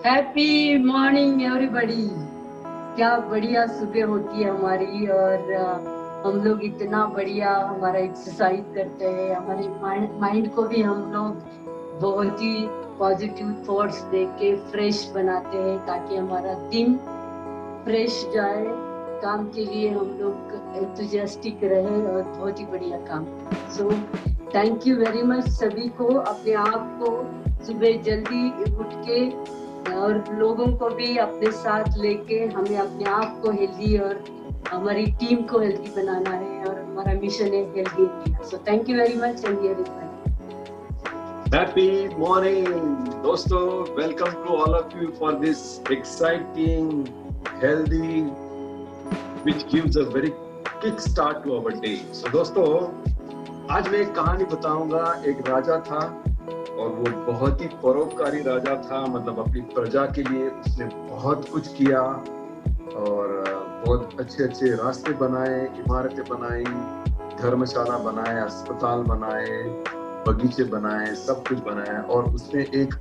Happy morning everybody. क्या बढ़िया सुबह होती है हमारी। और हम लोग इतना बढ़िया हमारा एक्सरसाइज करते हैं। हमारे माइंड को भी हम लोग बहुत ही पॉजिटिव थॉट्स दे के फ्रेश बनाते हैं, ताकि हमारा दिन फ्रेश जाए। काम के लिए हम लोग एंथुजियास्टिक रहे और बहुत ही बढ़िया काम। So thank you very much सभी को। अपने आप को सुबह जल्दी उठ के और लोगों को भी अपने साथ लेके हमें अपने आप को हेल्दी और हमारी टीम को हेल्दी बनाना है, और हमारा मिशन है healthy India. So thank you very much and here is my Happy morning, दोस्तों. Welcome to all of you for this exciting, healthy, which gives a very kick start to our day. So दोस्तों, आज मैं एक कहानी बताऊंगा. एक राजा था और वो बहुत ही परोपकारी राजा था. मतलब अपनी प्रजा के लिए उसने बहुत कुछ किया और बहुत अच्छे रास्ते बनाए, इमारतें बनाई, धर्मशाला बनाए, अस्पताल बनाए, बगीचे बनाए, सब कुछ बनाया. और उसने एक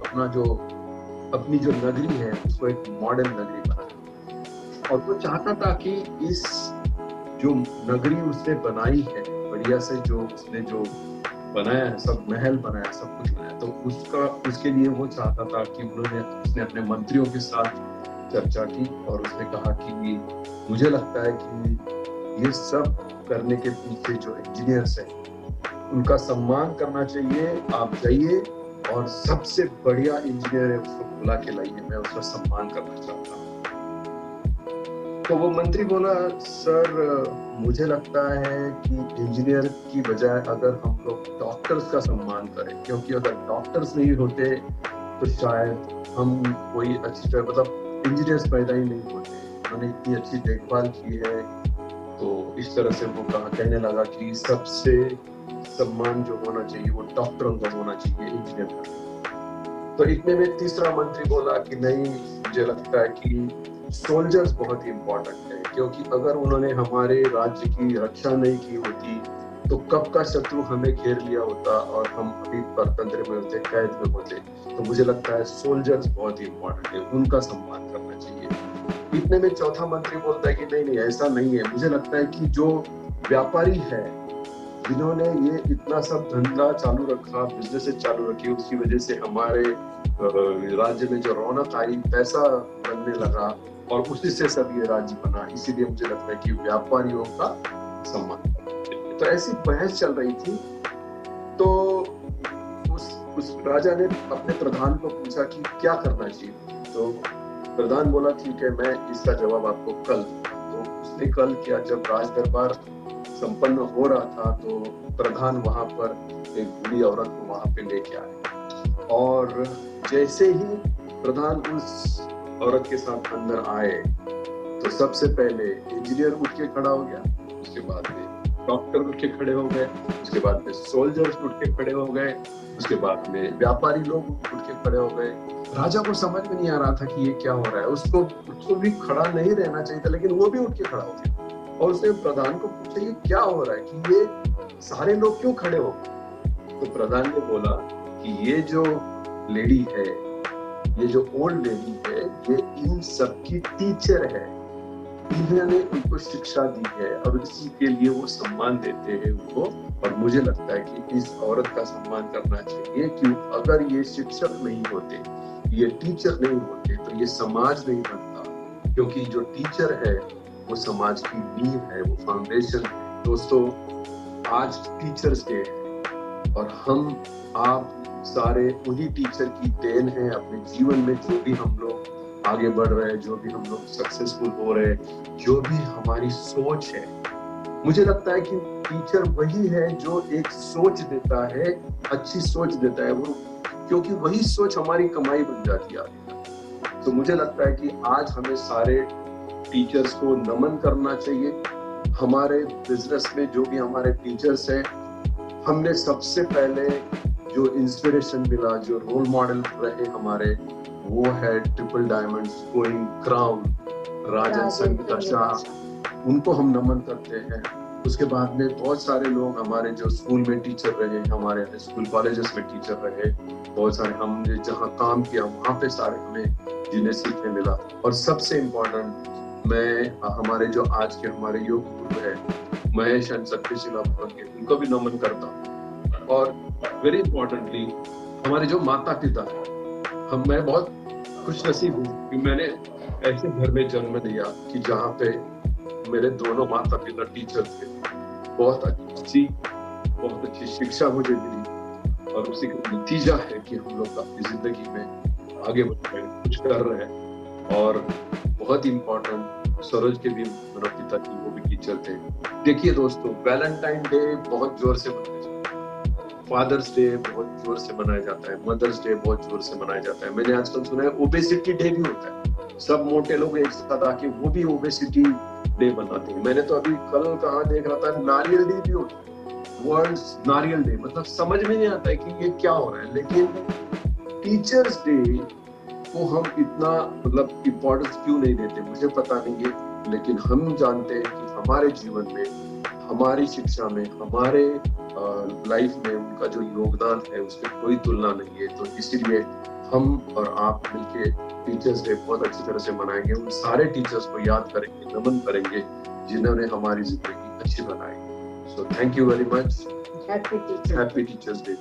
अपनी जो नगरी है उसको एक मॉडर्न नगरी बनाया. और वो चाहता था कि इस जो नगरी उसने बनाई है बढ़िया से, जो उसने जो बनाया है, सब महल बनाया, सब कुछ बनाया, तो उसके लिए वो चाहता था कि उसने अपने मंत्रियों के साथ चर्चा की और उसने कहा कि मुझे लगता है कि ये सब करने के पीछे जो इंजीनियर्स हैं उनका सम्मान करना चाहिए. आप जाइए और सबसे बढ़िया इंजीनियर है उसको बुला के लाइए, मैं उसका सम्मान करना चाहता हूँ. तो वो मंत्री बोला, सर मुझे लगता है कि इंजीनियर की बजाय अगर हम लोग डॉक्टर्स का सम्मान करें, क्योंकि अगर डॉक्टर्स नहीं होते तो शायद हम कोई अच्छी मतलब इंजीनियर्स पैदा ही नहीं होते. उन्होंने इतनी अच्छी देखभाल की है. तो इस तरह से वो कहने लगा कि सबसे सम्मान जो होना चाहिए वो डॉक्टरों का होना चाहिए, इंजीनियर का. तो इतने में तीसरा मंत्री बोला कि नहीं, मुझे लगता है कि सोल्जर्स बहुत ही इम्पोर्टेंट है, क्योंकि अगर उन्होंने हमारे राज्य की रक्षा नहीं की होती तो कब का शत्रु हमें घेर लिया होता और हम अभी परतंत्र में होते, कैद में होते. तो मुझे लगता है सोल्जर्स बहुत ही इम्पोर्टेंट है, उनका सम्मान करना चाहिए. इतने में चौथा मंत्री बोलता है कि नहीं, ऐसा नहीं है. मुझे लगता है कि जो व्यापारी है जिन्होंने ये इतना सब धंधा चालू रखा, बिजनेस चालू रखी, उसकी वजह से हमारे राज्य में जो रौनक आई, पैसा बनने लगा और उसी से सब ये राज्य बना. इसीलिए मुझे लगता है कि व्यापारियों का सम्मान. तो ऐसी बहस चल रही थी. तो उस राजा ने अपने प्रधान को पूछा कि क्या करना चाहिए. तो प्रधान बोला ठीक है, मैं इसका जवाब आपको कल. तो उसने कल किया. जब राज दरबार संपन्न हो रहा था तो प्रधान वहां पर एक बूढ़ी औरत को वहां पे लेके आए और जैसे ही प्रधान उस औरत के साथ अंदर आए तो सबसे पहले इंजीनियर उठ के खड़ा हो गया, उसके बाद में डॉक्टर उठ के खड़े हो गए, उसके बाद में सोल्जर्स उठ के खड़े हो गए, उसके बाद में व्यापारी लोग उठ के खड़े हो गए. राजा को समझ में नहीं आ रहा था कि ये क्या हो रहा है. उसको भी खड़ा नहीं रहना चाहिए था, लेकिन वो भी उठ के खड़ा हो गया और उसने प्रधान को पूछा ये क्या हो रहा है कि ये सारे लोग क्यों खड़े हो. तो प्रधान ने बोला कि ये जो लेडी है, ये जो ओल्ड लेडी है, ये इन सबकी टीचर है. इन्होंने उनको शिक्षा दी है और इसी के लिए वो सम्मान देते हैं उनको. और मुझे लगता है कि इस औरत का सम्मान करना चाहिए, क्योंकि अगर ये शिक्षक नहीं होते, ये टीचर नहीं होते तो ये समाज नहीं बनता. क्योंकि जो टीचर है वो समाज की नींव है, वो फाउंडेशन है. दोस्तों, आज टीचर्स डे है और हम आप सारे उन्हीं टीचर की देन है. अपने जीवन में जो भी हम लोग आगे बढ़ रहे हैं, जो भी हम लोग सक्सेसफुल हो रहे हैं, जो भी हमारी सोच है, मुझे लगता है कि टीचर वही है जो एक सोच देता है, अच्छी सोच देता है वो, क्योंकि वही सोच हमारी कमाई बन जाती है. तो मुझे लगता है कि आज हमें सारे टीचर्स को नमन करना चाहिए. हमारे बिजनेस में जो भी हमारे टीचर्स हैं, हमने सबसे पहले जो इंस्पिरेशन मिला, जो रोल मॉडल रहे हमारे, वो है ट्रिपल डायमंड्स, गोइंग क्राउन, राजन संगीता शाह. उनको हम नमन करते हैं. उसके बाद में बहुत सारे लोग हमारे जो स्कूल में टीचर रहे, हमारे स्कूल कॉलेजेस में टीचर रहे, बहुत सारे हमने जहाँ काम किया वहाँ पे सारे हमें जिन्हें सीखने मिला। और सबसे इम्पोर्टेंट, मैं हमारे जो आज के हमारे योग गुरु है महेश एंड सत्यशीला के, उनको भी नमन करता हूँ। और वेरी इंपॉर्टेंटली हमारे जो माता पिता है, मैं बहुत खुश नसीब हूँ कि मैंने ऐसे घर में जन्म लिया कि जहाँ पे मेरे दोनों माता पिता टीचर थे। बहुत अच्छी शिक्षा मुझे मिली और उसी का नतीजा है कि हम लोग अपनी जिंदगी में आगे बढ़ रहे हैं, कुछ कर रहे हैं। और बहुत इम्पोर्टेंट, सरोज के भी मेरा पिताजी वो भी टीचर थे। देखिए दोस्तों, वैलेंटाइन डे बहुत जोर से मनाया जाता है, फादर्स डे बहुत जोर से मनाया जाता है, मदर्स डे बहुत जोर से मनाया जाता है। मैंने आजकल सुना है ओबेसिटी डे भी होता है, सब मोटे लोग एक साथ आके वो भी ओबेसिटी डे बनाते हैं। मैंने तो अभी कल कहाँ देख रहा था, नारियल डे भी होता है, वर्ल्ड नारियल डे। मतलब समझ में नहीं आता है कि ये क्या हो रहा है। लेकिन टीचर्स डे को हम इतना मतलब इम्पोर्टेंस क्यों नहीं देते मुझे पता नहीं है। लेकिन हम जानते हैं कि हमारे जीवन में, हमारी शिक्षा में, हमारे लाइफ में उनका जो योगदान है उसकी कोई तुलना नहीं है। तो इसीलिए हम और आप मिलके टीचर्स डे बहुत अच्छी तरह से मनाएंगे। उन सारे टीचर्स को याद करेंगे, नमन करेंगे जिन्होंने हमारी जिंदगी अच्छी बनाई। So thank you very much. Happy teachers happy teachers day.